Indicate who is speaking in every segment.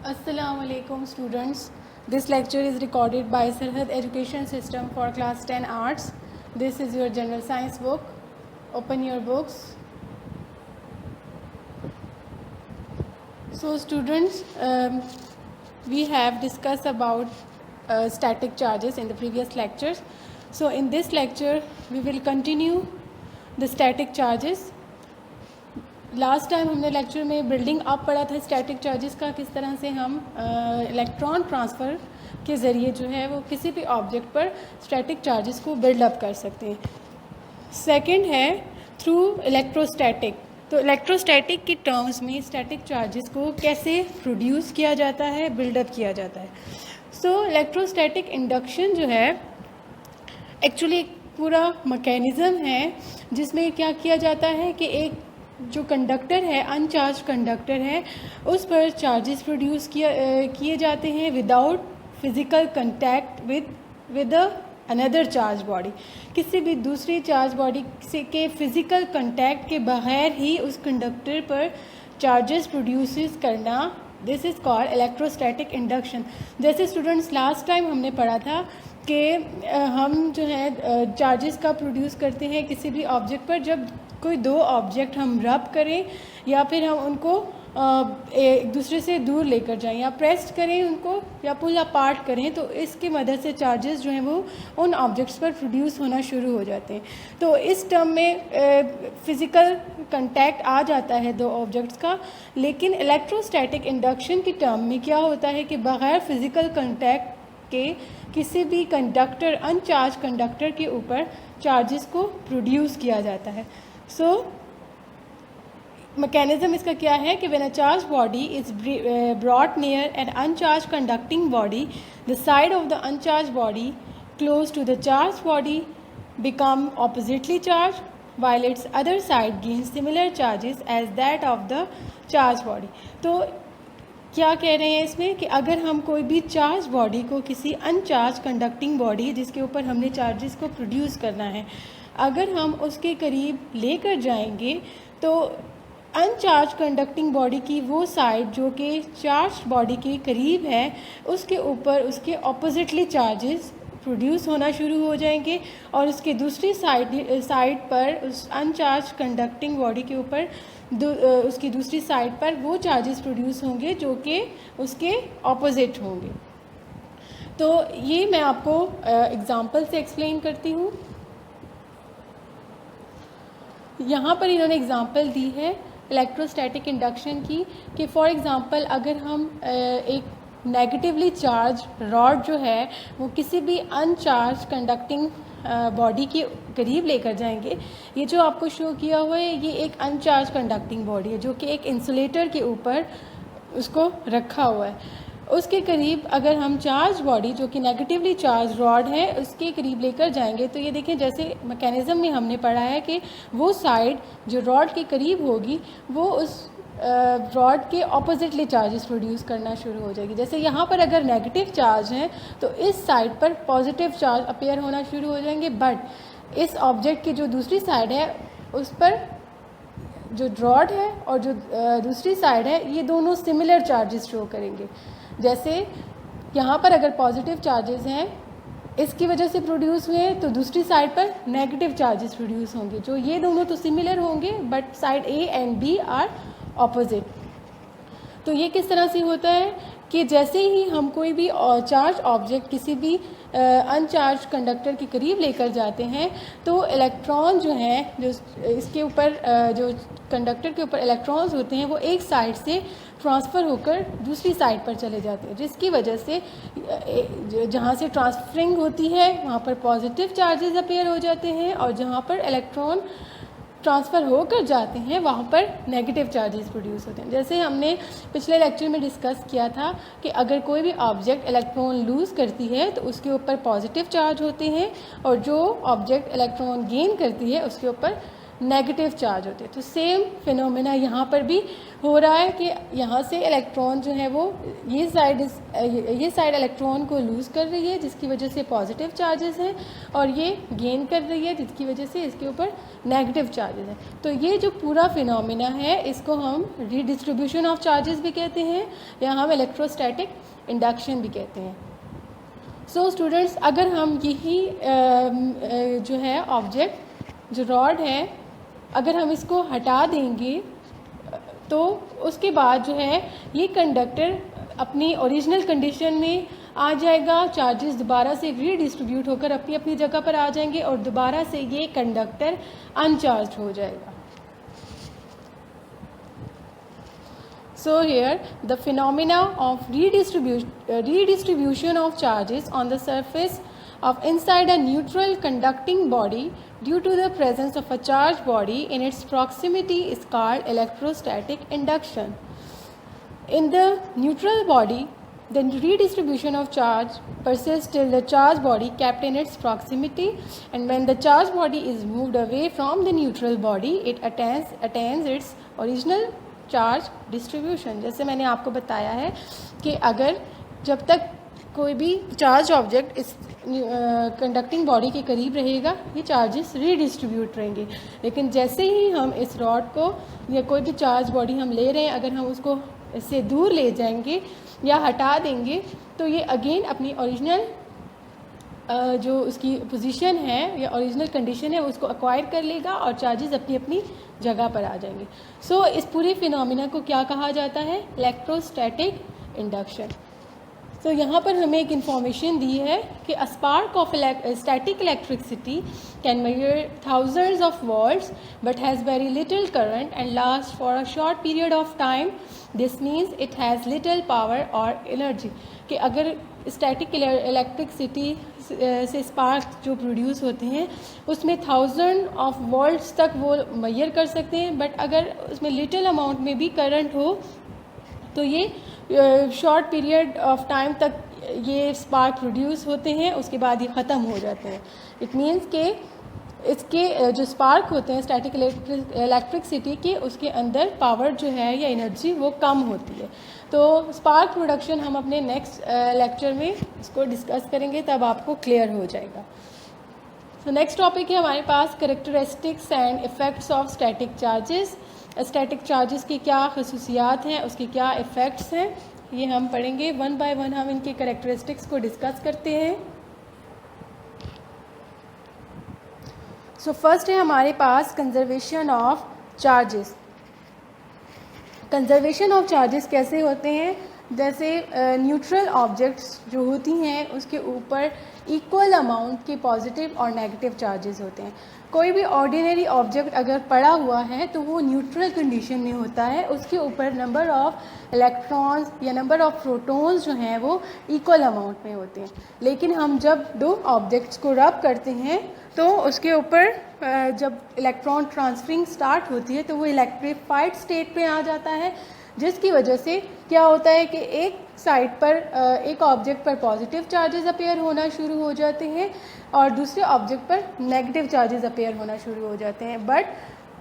Speaker 1: Assalamu alaikum students. This lecture is recorded by Sarhad Education System for class 10 arts. This is your general science book. Open your books. So students, we have discussed about static charges in the previous lectures. So in this lecture we will continue the static charges. Last time हमने lecture में building up पढ़ा था static charges का, किस तरह से हम electron transfer के ज़रिए जो है वो किसी भी ऑब्जेक्ट पर स्टैटिक चार्जेस को बिल्ड अप कर सकते हैं। सेकंड है थ्रू इलेक्ट्रोस्टैटिक। तो इलेक्ट्रोस्टैटिक की टर्म्स में स्टैटिक चार्जेस को कैसे प्रोड्यूस किया जाता है, बिल्डअप किया जाता है। सो इलेक्ट्रोस्टैटिक इंडक्शन जो है एक्चुअली एक पूरा मैकेनिज़्म है जिसमें क्या किया जाता है कि एक जो कंडक्टर है, अनचार्ज कंडक्टर है, उस पर चार्जेस प्रोड्यूस किए जाते हैं without physical contact with another charge body. किसी भी दूसरी चार्ज बॉडी से के फिज़िकल कंटैक्ट के बगैर ही उस कंडक्टर पर चार्जेस प्रोड्यूस करना, this is called electrostatic induction. जैसे स्टूडेंट्स लास्ट टाइम हमने पढ़ा था कि हम जो है चार्जेस का प्रोड्यूस करते हैं किसी भी ऑब्जेक्ट पर जब कोई दो ऑब्जेक्ट हम रब करें या फिर हम उनको एक दूसरे से दूर लेकर जाएं या प्रेस करें उनको या पुल अपार्ट करें, तो इसकी मदद से चार्जेस जो हैं वो उन ऑब्जेक्ट्स पर प्रोड्यूस होना शुरू हो जाते हैं। तो इस टर्म में फ़िज़िकल कंटैक्ट आ जाता है दो ऑब्जेक्ट्स का, लेकिन इलेक्ट्रोस्टैटिक इंडक्शन की टर्म में क्या होता है कि बग़ैर फ़िज़िकल कंटैक्ट के किसी भी कंडक्टर, अनचार्ज कंडक्टर के ऊपर चार्जेस को प्रोड्यूस किया जाता है। सो मैकेनिज्म इसका क्या है कि when a charge body is brought near an uncharge conducting body, the side of the uncharge body close to the charge body become oppositely charge while its other side gains similar charges as that of the charge body। तो क्या कह रहे हैं इसमें कि अगर हम कोई भी चार्ज बॉडी को किसी अनचार्ज कंडक्टिंग बॉडी जिसके ऊपर हमने चार्जेस को प्रोड्यूस करना है, अगर हम उसके करीब लेकर जाएंगे तो अनचार्ज कंडक्टिंग बॉडी की वो साइड जो कि चार्ज बॉडी के करीब है उसके ऊपर उसके ऑपोजिटली चार्जेस प्रोड्यूस होना शुरू हो जाएंगे और उसके दूसरी साइड पर उस अनचार्ज कंडक्टिंग बॉडी के ऊपर उसकी दूसरी साइड पर वो चार्जेस प्रोड्यूस होंगे जो कि उसके ऑपोजिट होंगे। तो ये मैं आपको एग्जांपल से एक्सप्लेन करती हूँ। यहाँ पर इन्होंने एग्जांपल दी है इलेक्ट्रोस्टैटिक इंडक्शन की कि फॉर एग्जांपल अगर हम एक नेगेटिवली चार्ज रॉड जो है वो किसी भी अनचार्ज कंडक्टिंग बॉडी के करीब लेकर जाएंगे। ये जो आपको शो किया हुआ है ये एक अनचार्ज कंडक्टिंग बॉडी है जो कि एक इंसुलेटर के ऊपर उसको रखा हुआ है। उसके करीब अगर हम चार्ज बॉडी जो कि नेगेटिवली चार्ज रॉड है उसके करीब लेकर जाएंगे तो ये देखें जैसे मैकेनिज़्म में हमने पढ़ा है कि वो साइड जो रॉड के करीब होगी वो उस रॉड के ऑपोजिटली चार्जेस प्रोड्यूस करना शुरू हो जाएगी। जैसे यहाँ पर अगर नेगेटिव चार्ज हैं तो इस साइड पर पॉजिटिव चार्ज अपीयर होना शुरू हो जाएंगे, बट इस ऑब्जेक्ट की जो दूसरी साइड है उस पर जो रॉड है और जो दूसरी साइड है ये दोनों सिमिलर चार्जेस शो करेंगे। जैसे यहाँ पर अगर पॉजिटिव चार्जेस हैं इसकी वजह से प्रोड्यूस हुए तो दूसरी साइड पर नेगेटिव चार्जेस प्रोड्यूस होंगे, जो ये दोनों तो सिमिलर होंगे but side A and B are opposite. तो ये किस तरह से होता है कि जैसे ही हम कोई भी चार्ज ऑब्जेक्ट किसी भी अनचार्ज कंडक्टर के करीब लेकर जाते हैं तो इलेक्ट्रॉन जो हैं जो इसके ऊपर जो कंडक्टर के ऊपर इलेक्ट्रॉन्स होते हैं वो एक साइड से ट्रांसफ़र होकर दूसरी साइड पर चले जाते हैं, जिसकी वजह से जहाँ से ट्रांसफरिंग होती है वहाँ पर पॉजिटिव चार्जेस अपीयर हो जाते हैं और जहाँ पर इलेक्ट्रॉन ट्रांसफ़र होकर जाते हैं वहाँ पर नेगेटिव चार्जेस प्रोड्यूस होते हैं। जैसे हमने पिछले लेक्चर में डिस्कस किया था कि अगर कोई भी ऑब्जेक्ट इलेक्ट्रॉन लूज़ करती है तो उसके ऊपर पॉजिटिव चार्ज होते हैं और जो ऑब्जेक्ट इलेक्ट्रॉन गेन करती है उसके ऊपर नेगेटिव चार्ज होते हैं। तो सेम फिनोमेना यहाँ पर भी हो रहा है कि यहाँ से इलेक्ट्रॉन जो है वो ये साइड इलेक्ट्रॉन को लूज़ कर रही है जिसकी वजह से पॉजिटिव चार्जेस हैं, और ये गेन कर रही है जिसकी वजह से इसके ऊपर नेगेटिव चार्जेस हैं। तो ये जो पूरा फिनोमेना है इसको हम रीडिस्ट्रीब्यूशन ऑफ चार्जेस भी कहते हैं, या हम इलेक्ट्रोस्टैटिक इंडक्शन भी कहते हैं। सो स्टूडेंट्स, अगर हम यही जो है ऑब्जेक्ट जो रॉड है, अगर हम इसको हटा देंगे तो उसके बाद जो है ये कंडक्टर अपनी ओरिजिनल कंडीशन में आ जाएगा, चार्जेस दोबारा से रीडिस्ट्रीब्यूट होकर अपनी अपनी जगह पर आ जाएंगे और दोबारा से ये कंडक्टर अनचार्ज हो जाएगा। So here the phenomena of redistribution of charges on the surface of inside a neutral conducting body due to the presence of a charged body in its proximity is called electrostatic induction. In the neutral body, the redistribution of charge persists till the charged body kept in its proximity, and when the charged body is moved away from the neutral body, it attains its original charge distribution. जैसे मैंने आपको बताया है कि अगर जब तक कोई भी चार्ज ऑब्जेक्ट इस कंडक्टिंग बॉडी के करीब रहेगा ये चार्जेस रीडिस्ट्रीब्यूट रहेंगे, लेकिन जैसे ही हम इस रॉड को या कोई भी चार्ज बॉडी हम ले रहे हैं अगर हम उसको इससे दूर ले जाएंगे या हटा देंगे तो ये अगेन अपनी ओरिजिनल जो उसकी पोजीशन है या ओरिजिनल कंडीशन है उसको एक्वायर कर लेगा और चार्जेस अपनी अपनी जगह पर आ जाएंगे। सो इस पूरे फिनोमिना को क्या कहा जाता है? Electrostatic induction. तो यहाँ पर हमें एक इंफॉर्मेशन दी है कि a spark of static electricity can measure thousands of volts but has very little current and last for a short period of time. This means it has little power और energy. कि अगर static electricity से spark जो produce होते हैं उसमें 1000 of volts तक वो मेजर कर सकते हैं, बट अगर उसमें लिटिल अमाउंट में भी करंट हो तो ये शॉर्ट पीरियड ऑफ टाइम तक ये स्पार्क प्रोड्यूस होते हैं, उसके बाद ये ख़त्म हो जाते हैं। इट मीन्स के इसके जो स्पार्क होते हैं स्टैटिक इलेक्ट्रिसिटी के उसके अंदर पावर जो है या एनर्जी वो कम होती है। तो स्पार्क प्रोडक्शन हम अपने नेक्स्ट लेक्चर में इसको डिस्कस करेंगे, तब आपको क्लियर हो जाएगा। तो नेक्स्ट टॉपिक है हमारे पास characteristics and effects of static charges. Static charges की क्या खसूसियात हैं, उसके क्या इफ़ेक्ट्स हैं, ये हम पढ़ेंगे। वन बाय वन हम इनके कैरेक्टरिस्टिक्स को डिस्कस करते हैं। सो फर्स्ट है हमारे पास conservation of charges. Conservation of charges कैसे होते हैं? जैसे न्यूट्रल ऑब्जेक्ट्स जो होती हैं उसके ऊपर इक्वल अमाउंट के पॉजिटिव और नेगेटिव चार्जेस होते हैं। कोई भी ऑर्डिनरी ऑब्जेक्ट अगर पड़ा हुआ है तो वो न्यूट्रल कंडीशन में होता है, उसके ऊपर नंबर ऑफ इलेक्ट्रॉन्स या नंबर ऑफ प्रोटॉन्स जो हैं वो इक्वल अमाउंट में होते हैं। लेकिन हम जब दो ऑब्जेक्ट्स को रब करते हैं तो उसके ऊपर जब इलेक्ट्रॉन ट्रांसफरिंग स्टार्ट होती है तो वो इलेक्ट्रीफाइड स्टेट पे आ जाता है, जिसकी वजह से क्या होता है कि एक साइड पर एक ऑब्जेक्ट पर पॉजिटिव चार्जेस अपेयर होना शुरू हो जाते हैं और दूसरे ऑब्जेक्ट पर नेगेटिव चार्जेस अपेयर होना शुरू हो जाते हैं। बट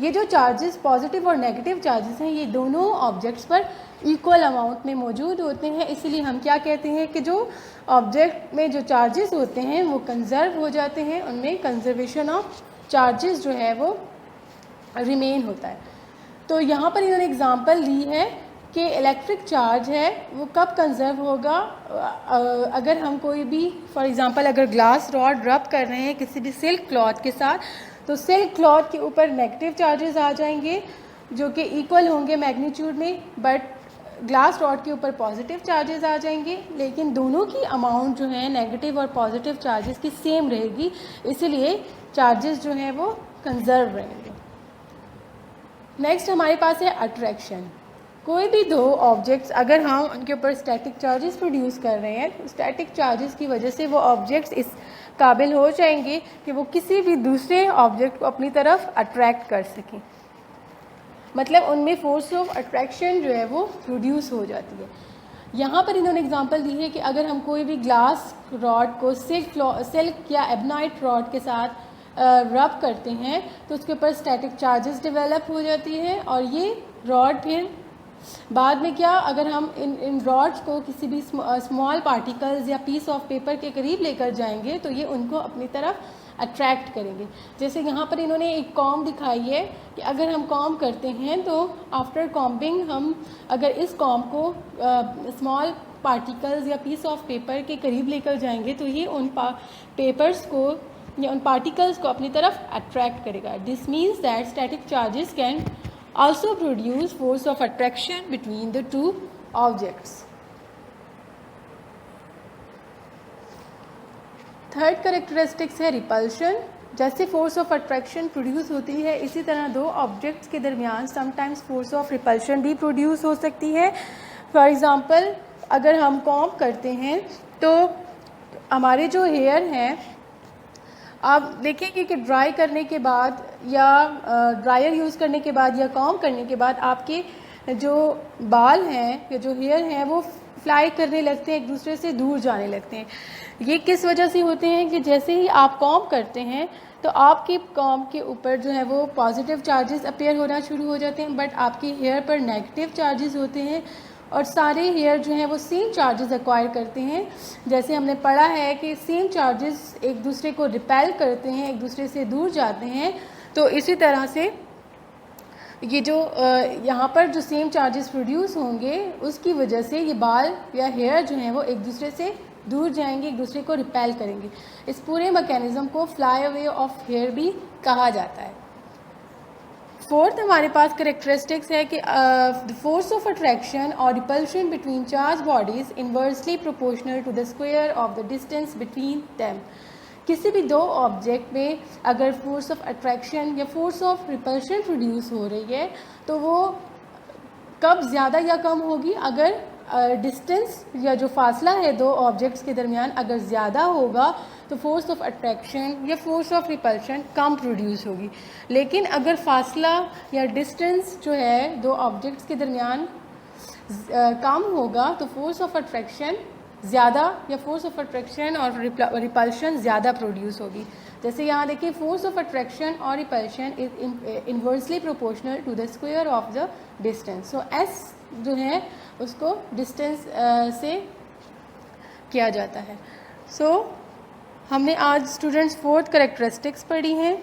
Speaker 1: ये जो चार्जेस पॉजिटिव और नेगेटिव चार्जेस हैं ये दोनों ऑब्जेक्ट्स पर इक्वल अमाउंट में मौजूद होते हैं, इसलिए हम क्या कहते हैं कि जो ऑब्जेक्ट में जो चार्जेस होते हैं वो कंजर्व हो जाते हैं, उनमें कंजर्वेशन ऑफ चार्जेस जो है वो रिमेन होता है। तो यहाँ पर इन्होंने एग्जांपल ली है कि इलेक्ट्रिक चार्ज है वो कब कंजर्व होगा, अगर हम कोई भी फॉर एग्जांपल अगर ग्लास रॉड रब कर रहे हैं किसी भी सिल्क क्लॉथ के साथ, तो सिल्क क्लॉथ के ऊपर नेगेटिव चार्जेस आ जाएंगे जो कि इक्वल होंगे मैग्नीट्यूड में, बट ग्लास रॉड के ऊपर पॉजिटिव चार्जेस आ जाएंगे, लेकिन दोनों की अमाउंट जो है नेगेटिव और पॉजिटिव चार्जेस की सेम रहेगी, इसलिए चार्जेस जो हैं वो कंजर्व रहेंगे। नेक्स्ट हमारे पास है अट्रैक्शन। कोई भी दो ऑब्जेक्ट्स अगर हम उनके ऊपर स्टैटिक चार्जेस प्रोड्यूस कर रहे हैं तो स्टैटिक चार्जेस की वजह से वो ऑब्जेक्ट्स इस काबिल हो जाएंगे कि वो किसी भी दूसरे ऑब्जेक्ट को अपनी तरफ अट्रैक्ट कर सकें, मतलब उनमें फोर्स ऑफ अट्रैक्शन जो है वो प्रोड्यूस हो जाती है। यहाँ पर इन्होंने एग्जांपल दी है कि अगर हम कोई भी ग्लास रॉड को सिल्क या एबनाइट रॉड के साथ रब करते हैं तो उसके ऊपर स्टैटिक चार्जेस डेवलप हो जाती है, और ये रॉड फिर बाद में क्या, अगर हम इन रॉड्स को किसी भी स्मॉल पार्टिकल्स या पीस ऑफ पेपर के करीब लेकर जाएंगे तो ये उनको अपनी तरफ अट्रैक्ट करेंगे। जैसे यहाँ पर इन्होंने एक कॉम्ब दिखाई है कि अगर हम कॉम्ब करते हैं तो आफ्टर कॉम्बिंग हम अगर इस कॉम्ब को स्मॉल पार्टिकल्स या पीस ऑफ पेपर के करीब लेकर जाएंगे तो ये उन पेपर्स को या उन पार्टिकल्स को अपनी तरफ अट्रैक्ट करेगा। This means that static charges can also produce force of attraction between the two objects. Third characteristics है रिपल्शन। जैसे फोर्स ऑफ अट्रैक्शन प्रोड्यूस होती है इसी तरह दो ऑब्जेक्ट्स के दरमियान समटाइम्स फोर्स ऑफ रिपल्शन भी प्रोड्यूस हो सकती है। फॉर एग्ज़ाम्पल अगर हम कॉम्ब करते हैं तो हमारे जो हेयर हैं, आप देखेंगे कि ड्राई करने के बाद या ड्रायर यूज़ करने के बाद या कॉम्ब करने के बाद आपके जो बाल हैं या जो हेयर हैं वो फ्लाई करने लगते हैं, एक दूसरे से दूर जाने लगते हैं। ये किस वजह से होते हैं कि जैसे ही आप कॉम्ब करते हैं तो आपके कॉम्ब के ऊपर जो है वो पॉजिटिव चार्जेस अपीयर होना शुरू हो जाते हैं, बट आपके हेयर पर नेगेटिव चार्जेस होते हैं और सारे हेयर जो हैं वो सेम चार्जेस एक्वायर करते हैं। जैसे हमने पढ़ा है कि सेम चार्जेस एक दूसरे को रिपेल करते हैं, एक दूसरे से दूर जाते हैं। तो इसी तरह से ये जो यहाँ पर जो सेम चार्जेस प्रोड्यूस होंगे उसकी वजह से ये बाल या हेयर जो हैं वो एक दूसरे से दूर जाएंगे, एक दूसरे को रिपेल करेंगे। इस पूरे मैकेनिज़्म को फ्लाई अवे ऑफ हेयर भी कहा जाता है। फोर्थ हमारे पास करेक्टरिस्टिक्स है कि द फोर्स ऑफ अट्रैक्शन और repulsion between charge bodies inversely proportional to the square of the distance between them. किसी भी दो ऑब्जेक्ट में अगर फोर्स ऑफ अट्रैक्शन या फोर्स ऑफ रिपल्शन प्रोड्यूस हो रही है तो वो कब ज़्यादा या कम होगी, अगर डिस्टेंस या जो फासला है दो ऑब्जेक्ट्स के दरमियान अगर ज़्यादा होगा तो फोर्स ऑफ अट्रैक्शन या force of repulsion come produce होगी। लेकिन अगर फासला या डिस्टेंस जो है दो ऑब्जेक्ट्स के दरमियान कम होगा तो फोर्स ऑफ अट्रैक्शन ज़्यादा या फोर्स ऑफ अट्रैक्शन और रिपल्शन ज़्यादा प्रोड्यूस होगी। जैसे यहाँ देखिए फोर्स ऑफ अट्रैक्शन और repulsion is inversely proportional to the square of the distance. So S जो है उसको डिस्टेंस से किया जाता है। सो हमने आज स्टूडेंट्स फोर्थ करेक्टरिस्टिक्स पढ़ी हैं।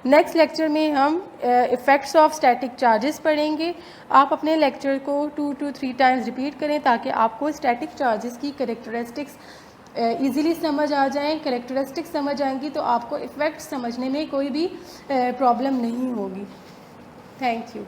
Speaker 1: नेक्स्ट लेक्चर में हम इफ़ेक्ट्स ऑफ स्टैटिक चार्जेस पढ़ेंगे। आप अपने लेक्चर को 2 to 3 टाइम्स रिपीट करें ताकि आपको स्टैटिक चार्जेस की करेक्टरिस्टिक्स ईज़िली समझ आ जाएं। करेक्टरिस्टिक्स समझ आएंगी तो आपको इफ़ेक्ट्स समझने में कोई भी प्रॉब्लम नहीं होगी। Thank you.